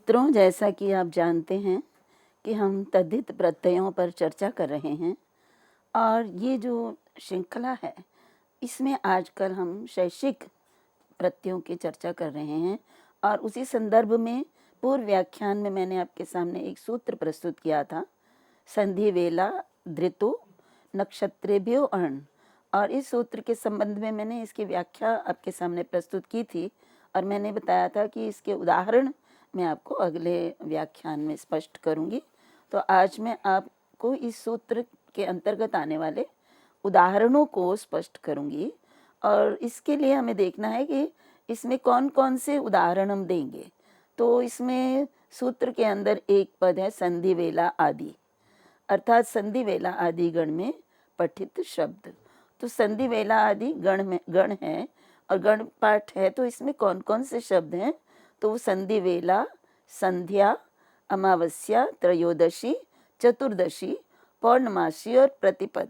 मित्रों, जैसा कि आप जानते हैं कि हम तद्धित प्रत्ययों पर चर्चा कर रहे हैं और ये जो श्रृंखला है इसमें आजकल हम शैक्षिक प्रत्ययों की चर्चा कर रहे हैं। और उसी संदर्भ में पूर्व व्याख्यान में मैंने आपके सामने एक सूत्र प्रस्तुत किया था, संधि वेला धृतो नक्षत्रेभ्यो अण। और इस सूत्र के संबंध में मैंने इसकी व्याख्या आपके सामने प्रस्तुत की थी और मैंने बताया था कि इसके उदाहरण मैं आपको अगले व्याख्यान में स्पष्ट करूंगी। तो आज मैं आपको इस सूत्र के अंतर्गत आने वाले उदाहरणों को स्पष्ट करूंगी और इसके लिए हमें देखना है कि इसमें कौन कौन से उदाहरण हम देंगे। तो इसमें सूत्र के अंदर एक पद है संधि वेला आदि, अर्थात संधि वेला आदि गण में पठित शब्द। तो संधि वेला आदि गण है और गण पाठ है, तो इसमें कौन कौन से शब्द हैं? तो संधि वेला, संध्या, अमावस्या, त्रयोदशी, चतुर्दशी, पौर्णमासी और प्रतिपद,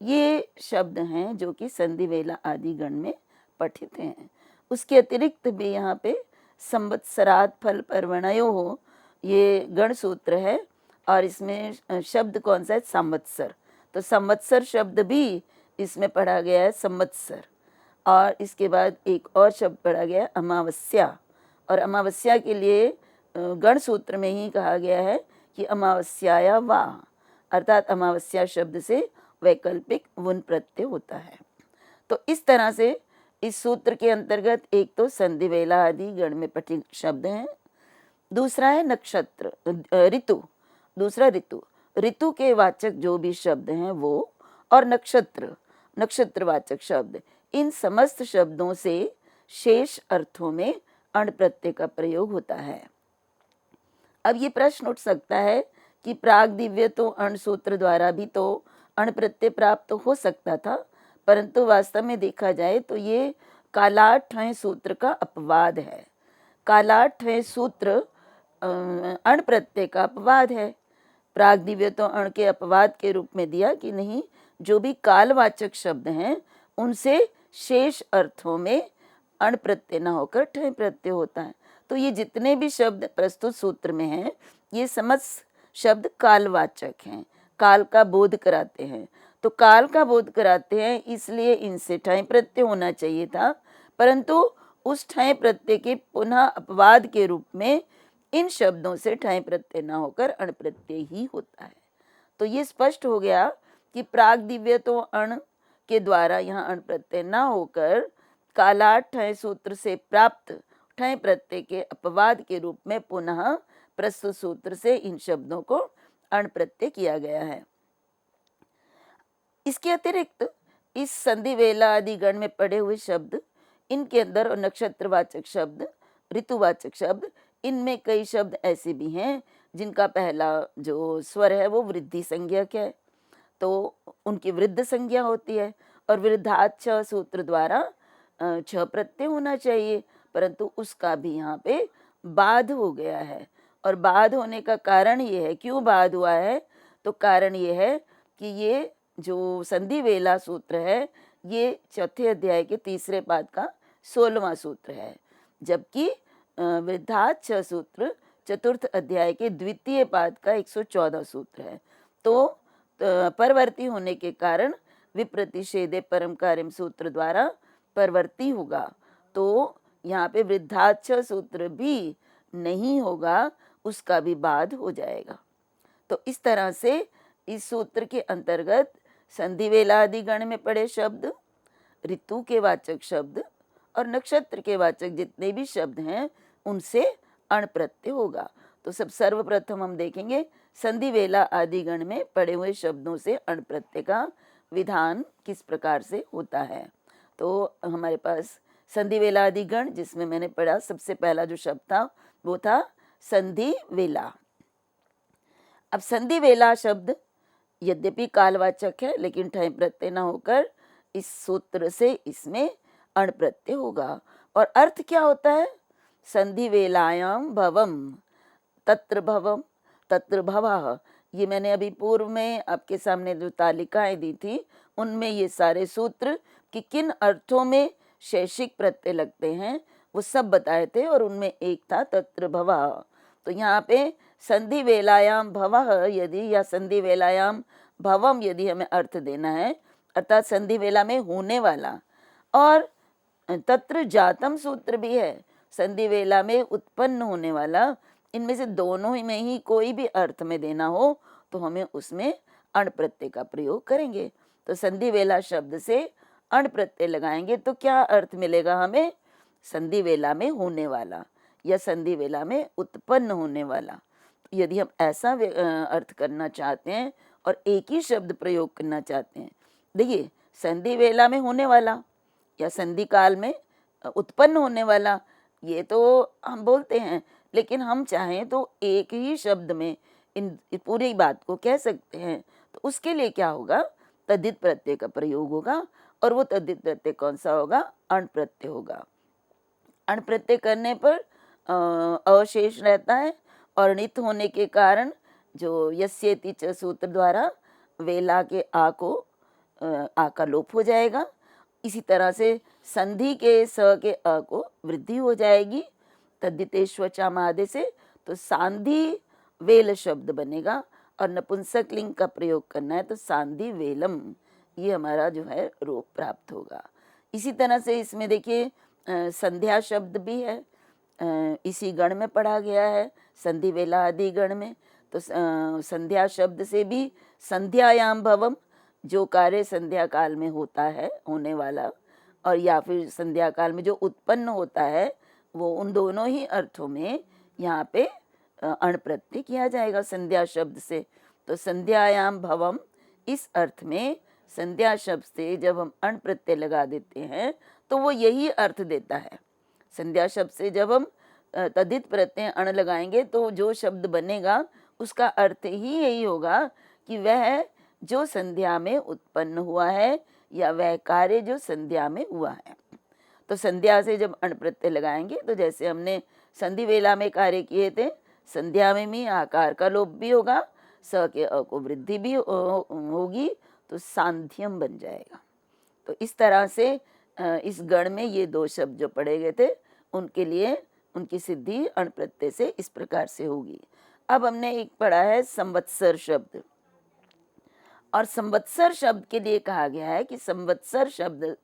ये शब्द हैं जो कि संधि वेला आदि गण में पठित हैं। उसके अतिरिक्त भी यहाँ पे संवत्सरात् फल पर्वणयो हो, ये गण सूत्र है और इसमें शब्द कौन सा है? संवत्सर। तो संवत्सर शब्द भी इसमें पढ़ा गया है, संवत्सर। और इसके बाद एक और शब्द पढ़ा गया है अमावस्या, और अमावस्या के लिए गण सूत्र में ही कहा गया है कि अमावस्याया वा, अर्थात अमावस्या शब्द से वैकल्पिक वुन प्रत्यय होता है। तो इस तरह से इस सूत्र के अंतर्गत एक तो संधि वेला आदि गण में पठित शब्द हैं, दूसरा है नक्षत्र ऋतु, दूसरा ऋतु, ऋतु के वाचक जो भी शब्द हैं वो, और नक्षत्रवाचक शब्द, इन समस्त शब्दों से शेष अर्थों में अण प्रत्यय का प्रयोग होता है। अब ये प्रश्न उठ सकता है कि प्राग दिव्य तो अण सूत्र द्वारा भी तो अण प्रत्यय प्राप्त हो सकता था, परंतु वास्तव में देखा जाए तो ये कालाठवें सूत्र का अपवाद है। कालाठवें सूत्र अण प्रत्यय का अपवाद है। प्राग दिव्य तो अण के अपवाद के रूप में दिया कि नहीं, जो भी कालवाचक शब्द हैं उनसे शेष अर्थों में अण प्रत्यय न होकर ठय प्रत्यय होता है। तो ये जितने भी शब्द प्रस्तुत सूत्र में हैं ये समस्त शब्द कालवाचक हैं, काल का बोध कराते हैं। तो काल का बोध कराते हैं इसलिए इनसे ठय प्रत्यय होना चाहिए था, परंतु उस ठय प्रत्यय के पुनः अपवाद के रूप में इन शब्दों से ठय प्रत्यय न होकर अण प्रत्यय ही होता है। तो ये स्पष्ट हो गया कि प्राग दिव्य तो अण के द्वारा यहाँ अण प्रत्यय न होकर कालाट ठय सूत्र से प्राप्त ठय प्रत्यय के अपवाद के रूप में पुनः प्रस्तुत सूत्र से इन शब्दों को अण प्रत्यय किया गया है। इसके अतिरिक्त इस संधि वेला आदि गण में पड़े हुए शब्द, इनके अंदर नक्षत्रवाचक शब्द, ऋतुवाचक शब्द, इनमें कई शब्द ऐसे भी हैं जिनका पहला जो स्वर है वो वृद्धि संज्ञक है, तो उनकी वृद्ध संज्ञा होती है और वृद्धात् छ सूत्र द्वारा छ प्रत्यय होना चाहिए, परंतु उसका भी यहाँ पे बाध हो गया है। और बाध होने का कारण ये है, क्यों बाध हुआ है? तो कारण ये है कि ये जो संधि वेला सूत्र है ये चौथे अध्याय के तीसरे पाद का 16वां सूत्र है, जबकि वृद्धात् छ सूत्र चतुर्थ अध्याय के द्वितीय पाद का 114 सूत्र है। तो परवर्ती होने के कारण विप्रतिषेधे परम कार्यम सूत्र द्वारा परवर्ती होगा, तो यहाँ पे वृद्धात् छ सूत्र भी नहीं होगा, उसका भी बाध हो जाएगा। तो इस तरह से इस सूत्र के अंतर्गत संधि वेला आदि गण में पड़े शब्द, ऋतु के वाचक शब्द और नक्षत्र के वाचक जितने भी शब्द हैं उनसे अण प्रत्यय होगा। तो सब सर्वप्रथम हम देखेंगे संधि वेला आदि गण में पड़े हुए शब्दों से अण प्रत्यय का विधान किस प्रकार से होता है। तो हमारे पास संधि वेला आदि गण, जिसमें मैंने पढ़ा सबसे पहला जो शब्द था वो था संधि वेला। अब संधि वेला शब्द यद्यपि कालवाचक है लेकिन ठय प्रत्यय न होकर इस सूत्र से इसमें अण प्रत्यय होगा। और अर्थ क्या होता है? संधि वेलायाम भवम तत्र भवम तत्र भवः, ये मैंने अभी पूर्व में आपके सामने जो तालिकाएं दी थी उनमें ये सारे सूत्र कि किन अर्थों में शैषिक प्रत्यय लगते हैं वो सब बताए थे, और उनमें एक था तत्र भवः। तो यहाँ पे संधि वेलायाम भवः यदि या संधि वेलायाम भवम यदि हमें अर्थ देना है, अर्थात संधि वेला में होने वाला, और तत्र जातम सूत्र भी है, संधि वेला में उत्पन्न होने वाला, इनमें से दोनों ही में ही कोई भी अर्थ में देना हो तो हमें उसमें अण प्रत्यय का प्रयोग करेंगे। तो संधि वेला शब्द से अण प्रत्यय लगाएंगे तो क्या अर्थ मिलेगा हमें? संधि वेला में होने वाला या संधि वेला में उत्पन्न होने वाला। यदि हम ऐसा अर्थ करना चाहते हैं और एक ही शब्द प्रयोग करना चाहते हैं, देखिए संधि वेला में होने वाला या संधि काल में उत्पन्न होने वाला, ये तो हम बोलते हैं, लेकिन हम चाहें तो एक ही शब्द में इन पूरी बात को कह सकते हैं। तो उसके लिए क्या होगा? तद्धित प्रत्यय का प्रयोग होगा, और वो तद्धित प्रत्यय कौन सा होगा? अण प्रत्यय होगा। अण प्रत्यय करने पर अवशेष रहता है, और नित होने के कारण जो यस्येति च सूत्र द्वारा वेला के आ का लोप हो जाएगा। इसी तरह से संधि के स के अ को वृद्धि हो जाएगी तद्धितेष्वचामादि से, तो सांधि वेल शब्द बनेगा, और नपुंसक लिंग का प्रयोग करना है तो सांधि वेलम, ये हमारा जो है रूप प्राप्त होगा। इसी तरह से इसमें देखिए संध्या शब्द भी है, इसी गण में पढ़ा गया है, संधि वेला आदि गण में। तो संध्या शब्द से भी संध्यायाम भवम, जो कार्य संध्या काल में होता है, होने वाला, और या फिर संध्या काल में जो उत्पन्न होता है, वो उन दोनों ही अर्थों में यहाँ पे अण प्रत्यय किया जाएगा संध्या शब्द से। तो संध्यायाम भवम, इस अर्थ में संध्या शब्द से जब हम अण प्रत्यय लगा देते हैं तो वो यही अर्थ देता है। संध्या शब्द से जब हम तद्धित प्रत्यय अण लगाएंगे तो जो शब्द बनेगा उसका अर्थ ही यही होगा कि वह जो संध्या में उत्पन्न हुआ है या वह कार्य जो संध्या में हुआ है। तो संध्या से जब अण प्रत्यय लगाएंगे तो जैसे हमने संधि वेला में कार्य किए थे, संध्या में भी आकार का लोप भी होगा, स के अ को वृद्धि भी होगी, तो सांध्यम बन जाएगा। तो इस तरह से इस गण में ये दो शब्द जो पढ़े गए थे उनके लिए उनकी सिद्धि अण प्रत्यय से इस प्रकार से होगी। अब हमने एक पढ़ा है संवत्सर शब्द, और संवत्सर शब्द के लिए कहा गया है कि संवत्सर शब्द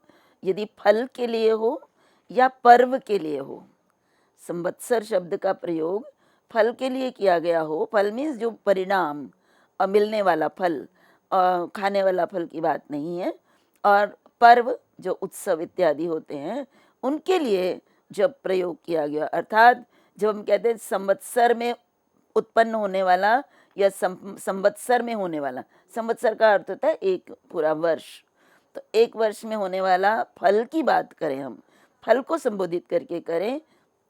यदि फल के लिए हो या पर्व के लिए हो, संवत्सर शब्द का प्रयोग फल के लिए किया गया हो, फल मीन्स जो परिणाम और मिलने वाला फल, खाने वाला फल की बात नहीं है, और पर्व जो उत्सव इत्यादि होते हैं उनके लिए जब प्रयोग किया गया, अर्थात जब हम कहते हैं संवत्सर में उत्पन्न होने वाला या संवत्सर में होने वाला, संवत्सर का अर्थ होता है एक पूरा वर्ष, तो एक वर्ष में होने वाला फल की बात करें, हम फल को संबोधित करके करें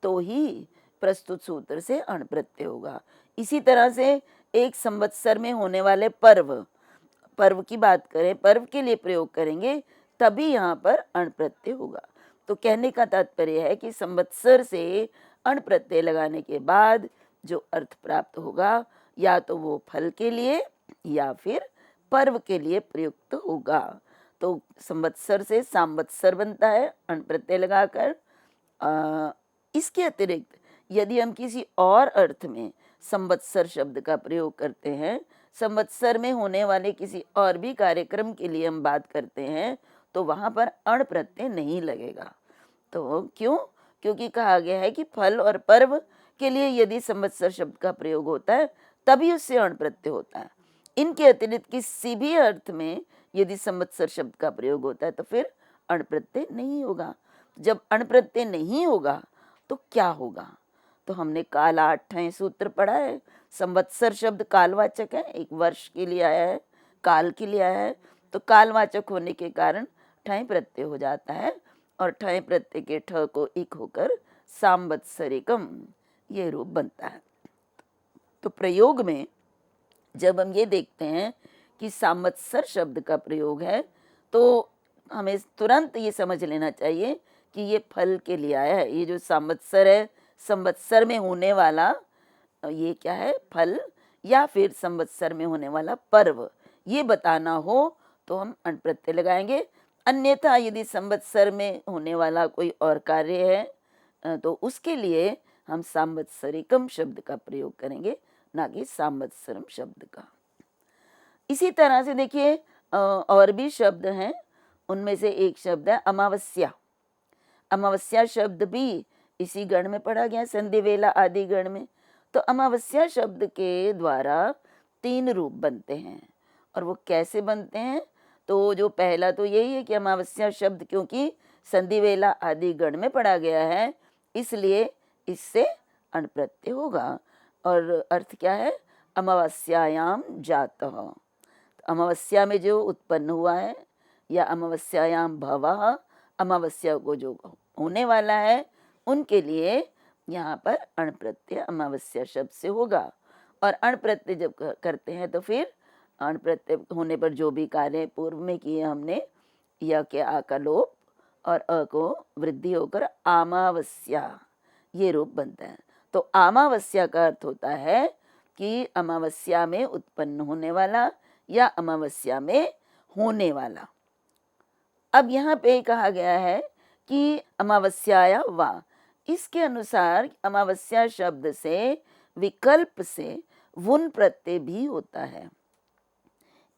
तो ही प्रस्तुत सूत्र से अण प्रत्यय होगा। इसी तरह से एक संवत्सर में होने वाले पर्व की बात करें, पर्व के लिए प्रयोग करेंगे तभी यहाँ पर अण प्रत्यय होगा। तो कहने का तात्पर्य है कि संवत्सर से अण प्रत्यय लगाने के बाद जो अर्थ प्राप्त होगा या तो वो फल के लिए या फिर पर्व के लिए प्रयुक्त होगा। तो संवत्सर से सांवत्सर बनता है अण प्रत्यय लगाकर। इसके अतिरिक्त यदि हम किसी और अर्थ में संवत्सर शब्द का प्रयोग करते हैं, संवत्सर में होने वाले किसी और भी कार्यक्रम के लिए हम बात करते हैं, तो वहाँ पर अण प्रत्यय नहीं लगेगा। तो क्यों? क्योंकि कहा गया है कि फल और पर्व के लिए यदि संवत्सर शब्द का प्रयोग होता है तभी उससे अण प्रत्यय होता है। इनके अतिरिक्त किसी भी अर्थ में यदि संवत्सर शब्द का प्रयोग होता है तो फिर अण प्रत्यय नहीं होगा। जब अण प्रत्यय नहीं होगा तो क्या होगा? तो हमने काल 8 सूत्र पढ़ा है। संवत्सर शब्द कालवाचक है, एक वर्ष के लिए आया है, काल के लिए आया है, तो कालवाचक होने के कारण ठय प्रत्यय हो जाता है, और ठय प्रत्यय के ठ को इक होकर सांवत्सरिकम ये रूप बनता है। तो प्रयोग में जब हम ये देखते हैं कि सांवत्सर शब्द का प्रयोग है तो हमें तुरंत ये समझ लेना चाहिए कि ये फल के लिए आया है। ये जो संवत्सर है, संवत्सर में होने वाला ये क्या है? फल, या फिर संवत्सर में होने वाला पर्व, ये बताना हो तो हम अण प्रत्यय लगाएंगे। अन्यथा यदि संवत्सर में होने वाला कोई और कार्य है तो उसके लिए हम सांवत्सरिकम शब्द का प्रयोग करेंगे, ना कि सांवत्सरम शब्द का। इसी तरह से देखिए और भी शब्द हैं, उनमें से एक शब्द है अमावस्या। अमावस्या शब्द भी इसी गण में पढ़ा गया, संधि वेला आदि गण में। तो अमावस्या शब्द के द्वारा 3 रूप बनते हैं। और वो कैसे बनते हैं? तो जो पहला तो यही है कि अमावस्या शब्द क्योंकि संधि वेला आदि गण में पढ़ा गया है, इसलिए इससे अण प्रत्यय होगा। और अर्थ क्या है? अमावस्यायाम जातः, अमावस्या में जो उत्पन्न हुआ है, या अमावस्यायाम भवः, अमावस्या को जो होने वाला है, उनके लिए यहाँ पर अण प्रत्यय अमावस्या शब्द से होगा। और अण प्रत्यय जब करते हैं तो फिर अण प्रत्यय होने पर जो भी कार्य पूर्व में किए हमने, य के आ का लोप और अ को वृद्धि होकर अमावस्या, ये रूप बनता है। तो अमावस्या का अर्थ होता है कि अमावस्या में उत्पन्न होने वाला या अमावस्या में होने वाला। अब यहाँ पे कहा गया है कि अमावस्याया वा, इसके अनुसार अमावस्या शब्द से विकल्प से वुन प्रत्यय भी होता है।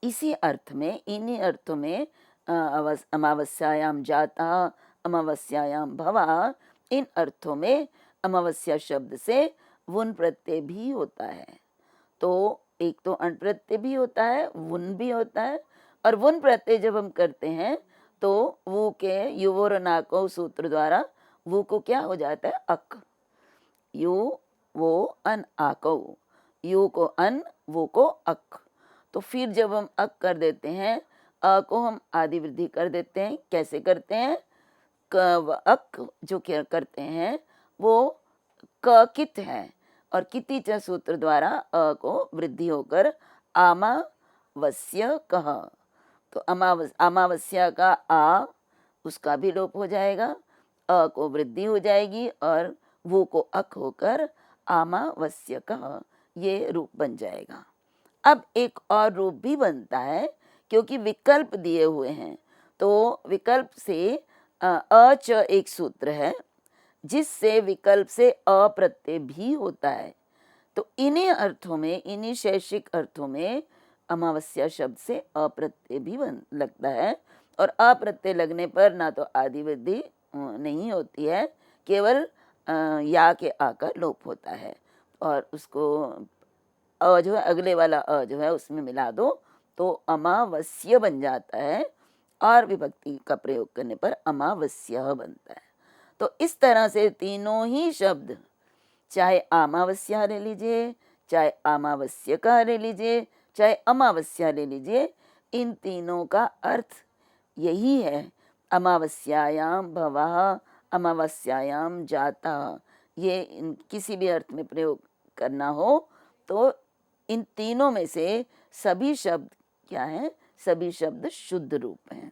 इसी अर्थ में, इन्हीं अर्थों में अमावस्यायाम जाता, अमावस्यायाम भवा, इन अर्थों में अमावस्या शब्द से वुन प्रत्यय भी होता है। तो एक तो अण प्रत्यय भी होता है, वुन भी होता है। और वुन प्रत्यय जब हम करते हैं तो वो के युवोर नाको सूत्र द्वारा वो को क्या हो जाता है? अक। यु वो अन आको, यु को अन, वो को अक। तो फिर जब हम अक कर देते हैं, अ को हम आदि वृद्धि कर देते हैं। कैसे करते हैं? क व अक जो क्या करते हैं वो क कित है, और किति च सूत्र द्वारा अ को वृद्धि होकर आमावस्य कह। तो अमावस्या का आ, उसका भी लोप हो जाएगा, अ को वृद्धि हो जाएगी और वो को अक होकर आमावस्य कह, ये रूप बन जाएगा। अब एक और रूप भी बनता है, क्योंकि विकल्प दिए हुए हैं। तो विकल्प से अ च एक सूत्र है, जिससे विकल्प से अप्रत्यय भी होता है। तो इन्हीं अर्थों में, इन्हीं शैक्षिक अर्थों में अमावस्या शब्द से अप्रत्यय भी लगता है। और अप्रत्यय लगने पर ना तो आदि वृद्धि नहीं होती है, केवल या के आकर लोप होता है। और उसको अ जो है, अगले वाला अ जो है उसमें मिला दो तो अमावस्य बन जाता है, और विभक्ति का प्रयोग करने पर अमावस्या बनता है। तो इस तरह से तीनों ही शब्द, चाहे अमावस्या ले लीजिए, चाहे अमावस्यका ले लीजिए, चाहे अमावस्या ले लीजिए, इन तीनों का अर्थ यही है। अमावस्यायाम भवः, अमावस्यायाम जाता, ये किसी भी अर्थ में प्रयोग करना हो तो इन तीनों में से सभी शब्द क्या हैं? सभी शब्द शुद्ध रूप हैं।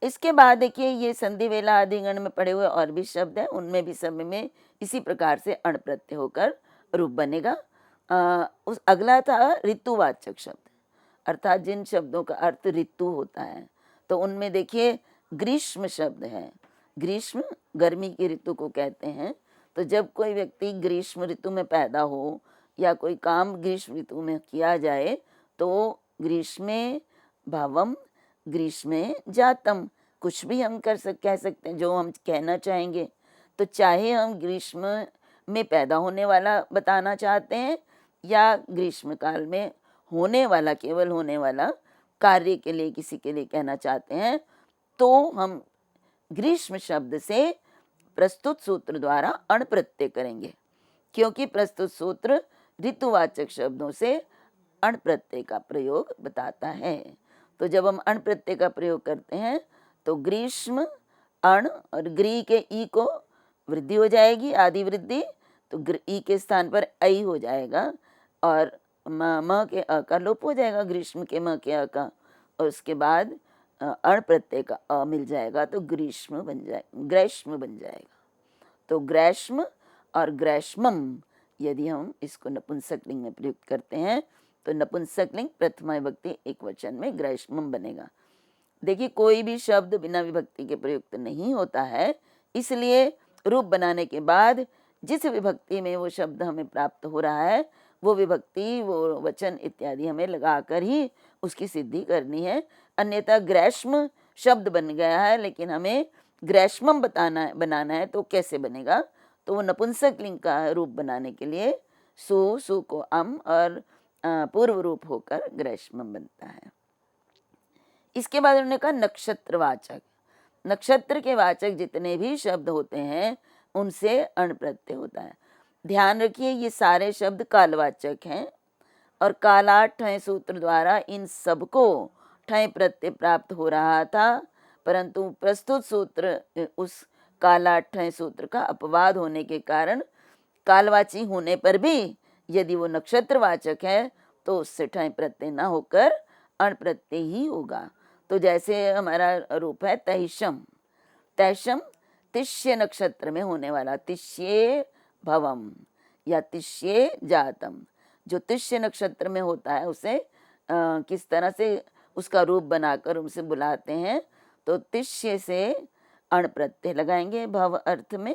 इसके बाद देखिए, ये संधि वेला आदि गण में पड़े हुए और भी शब्द हैं, उनमें भी समय में इसी प्रकार से अण प्रत्यय होकर रूप बनेगा। उस अगला था ऋतुवाचक शब्द, अर्थात जिन शब्दों का अर्थ ऋतु होता है। तो उनमें देखिए ग्रीष्म शब्द है। ग्रीष्म गर्मी की ऋतु को कहते हैं। तो जब कोई व्यक्ति ग्रीष्म ऋतु में पैदा हो या कोई काम ग्रीष्म ऋतु में किया जाए तो ग्रीष्मे भावम ग्रीष्मे जातम, कुछ भी हम कह सकते हैं जो हम कहना चाहेंगे। तो चाहे हम ग्रीष्म में पैदा होने वाला बताना चाहते हैं या ग्रीष्म काल में होने वाला, केवल होने वाला कार्य के लिए किसी के लिए कहना चाहते हैं, तो हम ग्रीष्म शब्द से प्रस्तुत सूत्र द्वारा अण प्रत्यय करेंगे, क्योंकि प्रस्तुत सूत्र ऋतुवाचक शब्दों से अण प्रत्यय का प्रयोग बताता है। तो जब हम अण प्रत्यय का प्रयोग करते हैं तो ग्रीष्म अण, और ग्री के ई को वृद्धि हो जाएगी, आदि वृद्धि, तो ई के स्थान पर ऐ हो जाएगा, और म के अ का लोप हो जाएगा, ग्रीष्म के म के अ का, और उसके बाद अण प्रत्यय का अ मिल जाएगा तो ग्रीष्म बन जाएगा, ग्रीष्म बन जाएगा। तो ग्रीष्म और ग्रीष्मम, यदि हम इसको नपुंसक लिंग में प्रयुक्त करते हैं तो नपुंसक लिंग प्रथमा विभक्ति एक वचन में ग्रीष्मम बनेगा। देखिए, कोई भी शब्द बिना विभक्ति के प्रयुक्त नहीं होता है, इसलिए रूप बनाने के बाद जिस विभक्ति में वो शब्द हमें प्राप्त हो रहा है वो विभक्ति, वो वचन इत्यादि हमें लगाकर ही उसकी सिद्धि करनी है। अन्यथा ग्रैष्म शब्द बन गया है लेकिन हमें ग्रैष्मम बनाना है तो कैसे बनेगा? तो वो नपुंसक लिंग का रूप बनाने के लिए सु को अम और पूर्व रूप होकर ग्रैष्मम बनता है। इसके बाद उन्होंने कहा नक्षत्रवाचक। नक्षत्र के वाचक जितने भी शब्द होते हैं उनसे अण प्रत्यय होता है। ध्यान रखिए ये सारे शब्द कालवाचक हैं और कालाठ ठय सूत्र द्वारा इन सबको ठय प्रत्यय प्राप्त हो रहा था, परंतु प्रस्तुत सूत्र उस कालाठ ठय सूत्र का अपवाद होने के कारण कालवाची होने पर भी यदि वो नक्षत्रवाचक है तो उससे ठय प्रत्यय न होकर अण प्रत्यय ही होगा। तो जैसे हमारा रूप है तैशम। तैशम तिष्य नक्षत्र में होने वाला, तिष्ये भवम या तिष्ये जातम, जो तिष्य नक्षत्र में होता है उसे किस तरह से उसका रूप बनाकर उनसे बुलाते हैं। तो तिष्य से अण प्रत्यय लगाएंगे भव अर्थ में।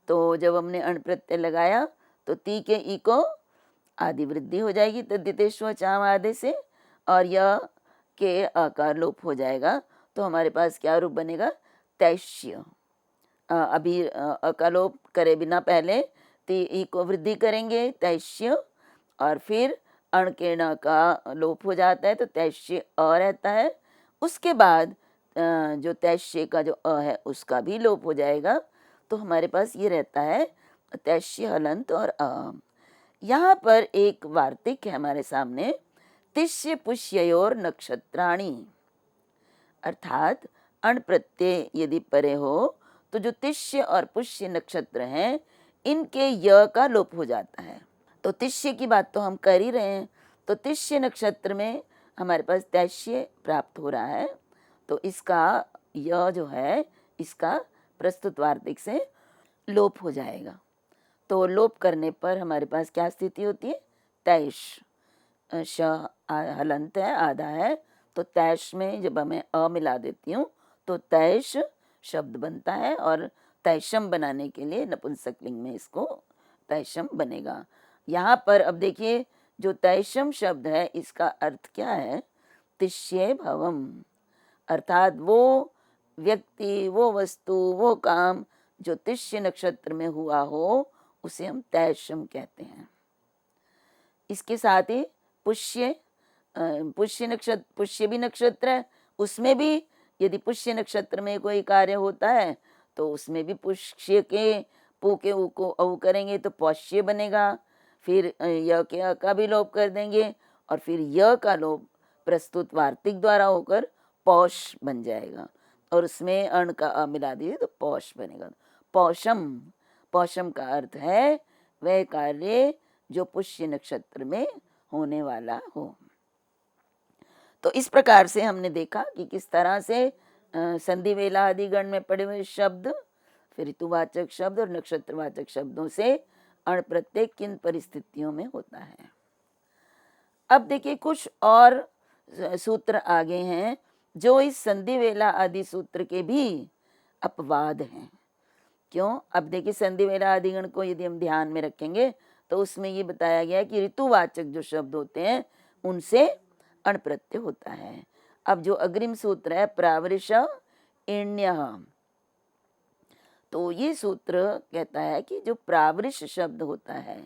तो जब हमने अण प्रत्यय लगाया तो ती के ई को आदि वृद्धि हो जाएगी तद्दितेश्व चाम आदि से, और यह के आकार लोप हो जाएगा। तो हमारे पास क्या रूप बनेगा? तैश्य। अभी अकालोप करे बिना पहले ती ई को वृद्धि करेंगे तैश्य, और फिर अण के ण का लोप हो जाता है तो तैश्य अ रहता है। उसके बाद जो तैश्य का जो अ है उसका भी लोप हो जाएगा। तो हमारे पास ये रहता है तैश्य हलंत और अ। यहाँ पर एक वार्तिक है हमारे सामने, तिष्य पुष्ययोर नक्षत्राणी, अर्थात अण प्रत्यय यदि परे हो तो जो तिष्य और पुष्य नक्षत्र हैं इनके य का लोप हो जाता है। तो तिष्य की बात तो हम कर ही रहे हैं, तो तिष्य नक्षत्र में हमारे पास तैश्य प्राप्त हो रहा है, तो इसका य जो है इसका प्रस्तुत वार्तिक से लोप हो जाएगा। तो लोप करने पर हमारे पास क्या स्थिति होती है? तैश, श हलंत है, आधा है, तो तैश में जब मैं अ मिला देती हूँ तो तैश शब्द बनता है, और तैशम बनाने के लिए नपुंसक लिंग में इसको तैशम बनेगा। यहाँ पर अब देखिए जो तैशम शब्द है इसका अर्थ क्या है? तिष्ये भवम, अर्थात वो व्यक्ति, वो वस्तु, वो काम जो तिष्य नक्षत्र में हुआ हो उसे हम तैशम कहते हैं। इसके साथ ही पुष्य, पुष्य नक्षत्र, पुष्य भी नक्षत्र है, उसमें भी यदि पुष्य नक्षत्र में कोई कार्य होता है तो उसमें भी पुष्य के पू के ऊ को औ करेंगे तो पौष्य बनेगा। फिर य के अ का भी लोप कर देंगे और फिर य का लोप प्रस्तुत वार्तिक द्वारा होकर पौष बन जाएगा, और उसमें अण का अ मिला दीजिए तो पौष बनेगा। पौषम, पौषम का अर्थ है वह कार्य जो पुष्य नक्षत्र में होने वाला हो। तो इस प्रकार से हमने देखा कि किस तरह से संधि वेला आदि गण में पड़े हुए शब्द, फिर ऋतुवाचक शब्द और नक्षत्रवाचक शब्दों से अण प्रत्यय किन परिस्थितियों में होता है। अब देखिए कुछ और सूत्र आगे हैं जो इस संधि वेला आदि सूत्र के भी अपवाद हैं। क्यों? अब देखिए संधि वेला आदि गण को यदि हम ध्यान में रखेंगे तो उसमें ये बताया गया कि ऋतुवाचक जो शब्द होते हैं उनसे अण प्रत्यय होता है। अब जो अग्रिम सूत्र है प्रावृष इण्य, तो ये सूत्र कहता है कि जो प्रावृष शब्द होता है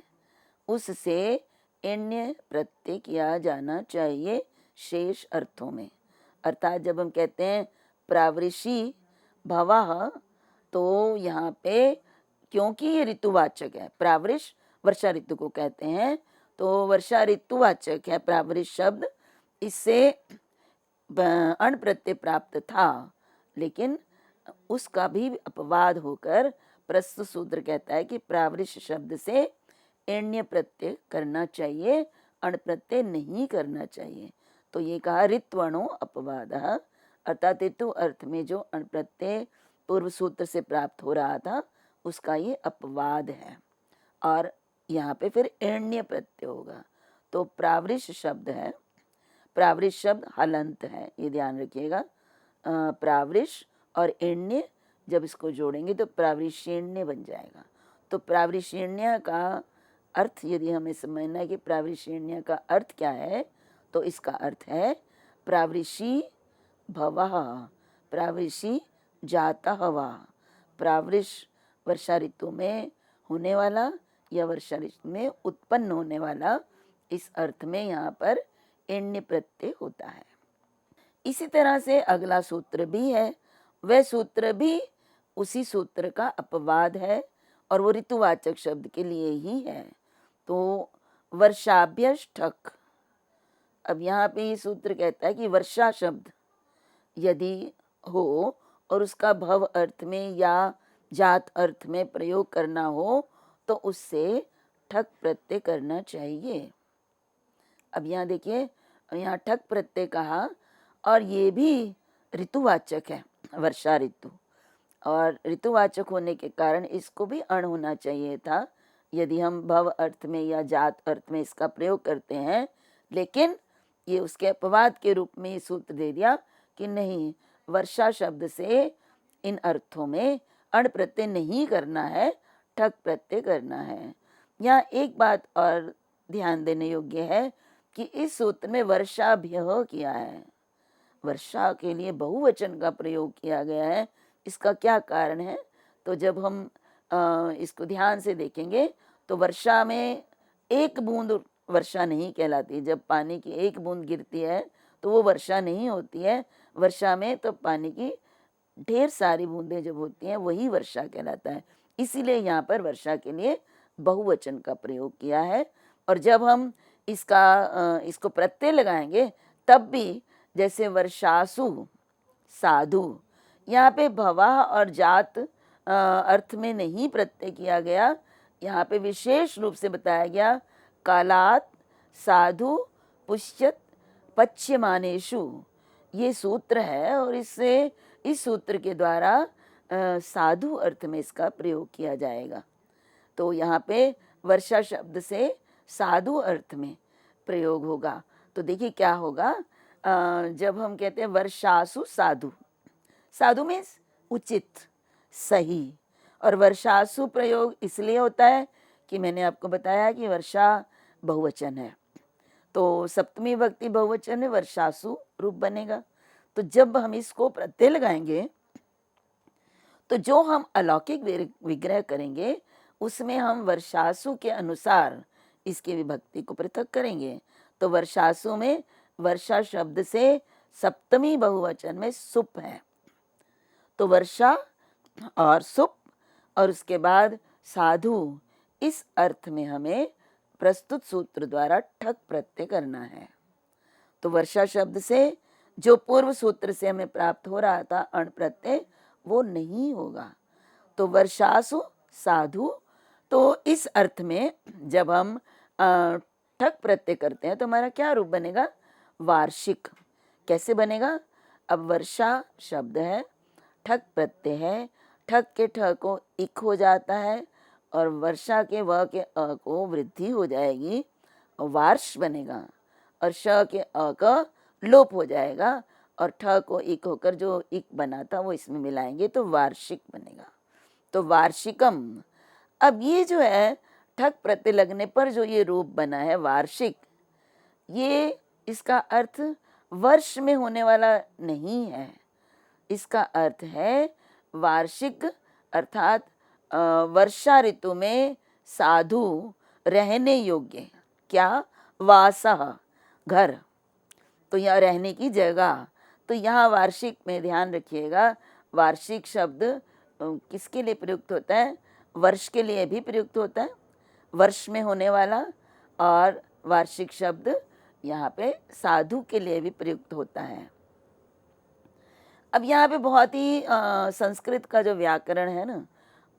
उससे इण्य प्रत्यय किया जाना चाहिए शेष अर्थों में। अर्थात जब हम कहते हैं प्रावृषि भवः तो यहाँ पे क्योंकि ये ऋतुवाचक है, प्रावृष वर्षा ऋतु को कहते हैं, तो वर्षा ऋतुवाचक है प्रावृष शब्द, इससे अण प्रत्यय प्राप्त था, लेकिन उसका भी अपवाद होकर प्रस्तुत सूत्र कहता है कि प्रावृष शब्द से एण्य प्रत्यय करना चाहिए, अण प्रत्यय नहीं करना चाहिए। तो ये कहा ऋत्वणो अपवाद, अर्थात ऋतु अर्थ में जो अण प्रत्यय पूर्व सूत्र से प्राप्त हो रहा था उसका ये अपवाद है, और यहाँ पे फिर एण्य प्रत्यय होगा। तो प्रावृष शब्द है, प्रावृष शब्द हलंत है, ये ध्यान रखिएगा। प्रावृष और एण्य जब इसको जोड़ेंगे तो प्रावृषेण्य बन जाएगा। तो प्रावृषेण्य का अर्थ यदि हमें समझना है कि प्रावृषेण्य का अर्थ क्या है, तो इसका अर्थ है प्रावृषि भवः, प्रावृषि जातः वा। प्रावृष वर्षा ऋतु में होने वाला या वर्षा ऋतु में उत्पन्न होने वाला, इस अर्थ में यहाँ पर एण्य प्रत्यय होता है। इसी तरह से अगला सूत्र भी है, वह सूत्र भी उसी सूत्र का अपवाद है और वो ऋतुवाचक शब्द के लिए ही है। तो वर्षाभ्यश ठक। अब यहाँ पे ये सूत्र कहता है कि वर्षा शब्द यदि हो और उसका भव अर्थ में या जात अर्थ में प्रयोग करना हो तो उससे ठक प्रत्यय करना चाहिए। अब यहाँ देखिए, यहाँ ठक प्रत्यय कहा और ये भी ऋतुवाचक है, वर्षा ऋतु, और ऋतुवाचक होने के कारण इसको भी अण होना चाहिए था यदि हम भव अर्थ में या जात अर्थ में इसका प्रयोग करते हैं। लेकिन ये उसके अपवाद के रूप में सूत्र दे दिया कि नहीं, वर्षा शब्द से इन अर्थों में अण प्रत्यय नहीं करना है, ठक प्रत्यय करना है। यहाँ एक बात और ध्यान देने योग्य है कि इस सूत्र में वर्षाभ्यः किया है, वर्षा के लिए बहुवचन का प्रयोग किया गया है। इसका क्या कारण है? तो जब हम इसको ध्यान से देखेंगे तो वर्षा में एक बूंद वर्षा नहीं कहलाती। जब पानी की एक बूंद गिरती है तो वो वर्षा नहीं होती है। वर्षा में तो पानी की ढेर सारी बूंदें जब होती हैं वही वर्षा कहलाता है। इसीलिए यहाँ पर वर्षा के लिए बहुवचन का प्रयोग किया है। और जब हम इसको प्रत्यय लगाएंगे तब भी, जैसे वर्षासु साधु, यहाँ पे भवा और जात अर्थ में नहीं प्रत्यय किया गया, यहाँ पे विशेष रूप से बताया गया कालात साधु पुष्यत पच्यमानेषु, ये सूत्र है और इससे इस सूत्र के द्वारा साधु अर्थ में इसका प्रयोग किया जाएगा। तो यहाँ पे वर्षा शब्द से साधु अर्थ में प्रयोग होगा। तो देखिए क्या होगा, जब हम कहते हैं वर्षासु साधु, साधु मीन्स उचित, सही, और वर्षासु प्रयोग इसलिए होता है कि मैंने आपको बताया कि वर्षा बहुवचन है, तो सप्तमी विभक्ति बहुवचन में वर्षासु रूप बनेगा। तो जब हम इसको प्रत्यय लगाएंगे तो जो हम अलौकिक विग्रह करेंगे उसमें हम वर्षासु के अनुसार इसकी विभक्ति को पृथक करेंगे। तो वर्षासु में वर्षा शब्द से सप्तमी बहुवचन में सुप है, तो वर्षा और सुप और उसके बाद साधु, इस अर्थ में हमें प्रस्तुत सूत्र द्वारा ठक प्रत्यय करना है। तो वर्षा शब्द से जो पूर्व सूत्र से हमें प्राप्त हो रहा था अण प्रत्यय, वो नहीं होगा। तो वर्षासु साधु, तो इस अर्थ में जब हम ठक प्रत्यय करते हैं तो हमारा क्या रूप बनेगा, वार्षिक। कैसे बनेगा? अब वर्षा शब्द है, ठक प्रत्यय है, ठक के ठ को इक हो जाता है और वर्षा के व के अ को वृद्धि हो जाएगी और वार्ष बनेगा, और श के अ का लोप हो जाएगा और ठ को इक होकर जो इक बना था वो इसमें मिलाएंगे तो वार्षिक बनेगा। तो वार्षिकम। अब ये जो है ठक प्रत्यय लगने पर जो ये रूप बना है वार्षिक, ये इसका अर्थ वर्ष में होने वाला नहीं है, इसका अर्थ है वार्षिक, अर्थात वर्षा ऋतु में साधु रहने योग्य। क्या? वासः, घर, तो यहाँ रहने की जगह। तो यहाँ वार्षिक में ध्यान रखिएगा, वार्षिक शब्द किसके लिए प्रयुक्त होता है? वर्ष के लिए भी प्रयुक्त होता है, वर्ष में होने वाला, और वार्षिक शब्द यहाँ पे साधु के लिए भी प्रयुक्त होता है। अब यहाँ पे बहुत ही संस्कृत का जो व्याकरण है ना,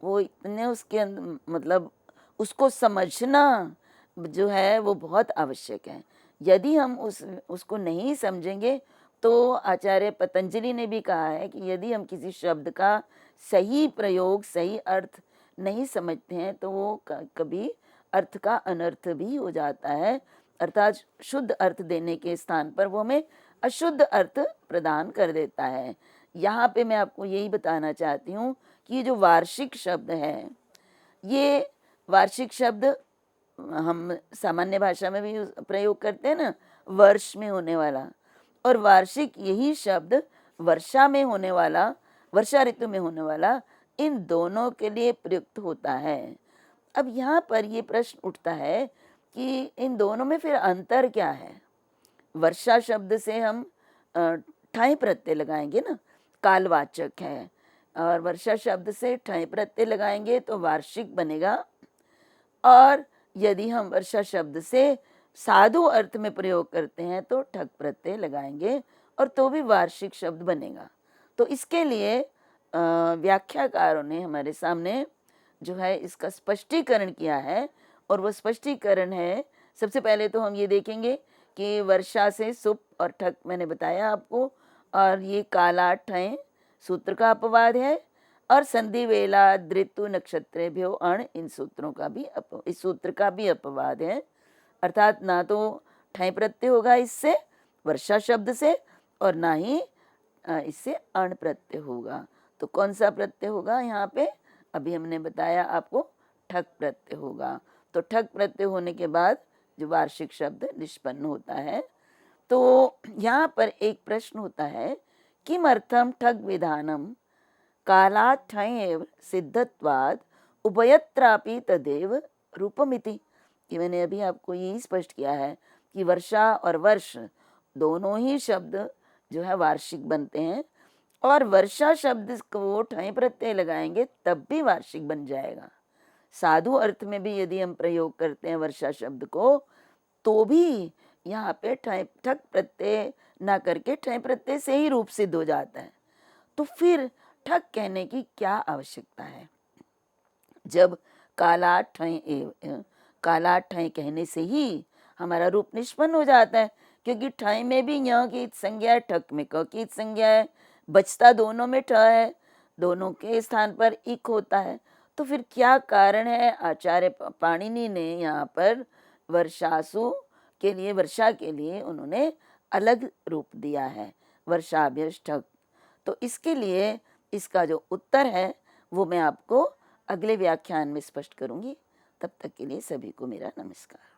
वो इतने उसके मतलब उसको समझना जो है वो बहुत आवश्यक है। यदि हम उसको नहीं समझेंगे तो आचार्य पतंजलि ने भी कहा है कि यदि हम किसी शब्द का सही प्रयोग, सही अर्थ नहीं समझते हैं तो वो कभी अर्थ का अनर्थ भी हो जाता है, अर्थात शुद्ध अर्थ देने के स्थान पर वो हमें अशुद्ध अर्थ प्रदान कर देता है। यहाँ पे मैं आपको यही बताना चाहती हूँ कि ये जो वार्षिक शब्द है, ये वार्षिक शब्द हम सामान्य भाषा में भी प्रयोग करते हैं ना, वर्ष में होने वाला, और वार्षिक यही शब्द वर्षा में होने वाला, वर्षा ऋतु में होने वाला, इन दोनों के लिए प्रयुक्त होता है। अब यहाँ पर ये प्रश्न उठता है कि इन दोनों में फिर अंतर क्या है। वर्षा शब्द से हम ठाई प्रत्यय लगाएंगे ना, कालवाचक है, और वर्षा शब्द से ठाई प्रत्यय लगाएंगे तो वार्षिक बनेगा। और यदि हम वर्षा शब्द से साधु अर्थ में प्रयोग करते हैं तो ठक प्रत्यय लगाएंगे और तो भी वार्षिक शब्द बनेगा। तो इसके लिए व्याख्याकारों ने हमारे सामने जो है इसका स्पष्टीकरण किया है, और वो स्पष्टीकरण है, सबसे पहले तो हम ये देखेंगे कि वर्षा से सुप और ठक मैंने बताया आपको, और ये काला ठय सूत्र का अपवाद है, और संधि वेला धृतु नक्षत्रेभ्यो अण, इन सूत्रों का भी इस सूत्र का भी अपवाद है। अर्थात ना तो ठय प्रत्यय होगा इससे वर्षा शब्द से, और ना ही इससे अण प्रत्यय होगा। तो कौन सा प्रत्यय होगा यहाँ पे, अभी हमने बताया आपको, ठक प्रत्यय होगा। तो ठक प्रत्यय होने के बाद जो वार्षिक शब्द निष्पन्न होता है। तो यहाँ पर एक प्रश्न होता है, किमर्थम ठग विधानम कालात् ठञ् एव सिद्धत्वाद उभयत्रापि तदेव रूपमिति। कि मैंने अभी आपको यही स्पष्ट किया है कि वर्षा और वर्ष दोनों ही शब्द जो है वार्षिक बनते हैं, और वर्षा शब्द को ठय प्रत्यय लगाएंगे तब भी वार्षिक बन जाएगा। साधु अर्थ में भी यदि हम प्रयोग करते हैं वर्षा शब्द को तो भी यहाँ पे ठक प्रत्यय ना करके ठय प्रत्यय से ही रूप सिद्ध हो जाता है। तो फिर ठक कहने की क्या आवश्यकता है, जब काला ठय कहने से ही हमारा रूप निष्पन्न हो जाता है। क्योंकि ठय में भी य की संज्ञा है, ठक में क की संज्ञा है, बचता दोनों में ठ है, दोनों के स्थान पर इक होता है। तो फिर क्या कारण है, आचार्य पाणिनि ने यहाँ पर वर्षासु के लिए, वर्षा के लिए उन्होंने अलग रूप दिया है, वर्षाभ्यस ठक। तो इसके लिए इसका जो उत्तर है वो मैं आपको अगले व्याख्यान में स्पष्ट करूंगी। तब तक के लिए सभी को मेरा नमस्कार।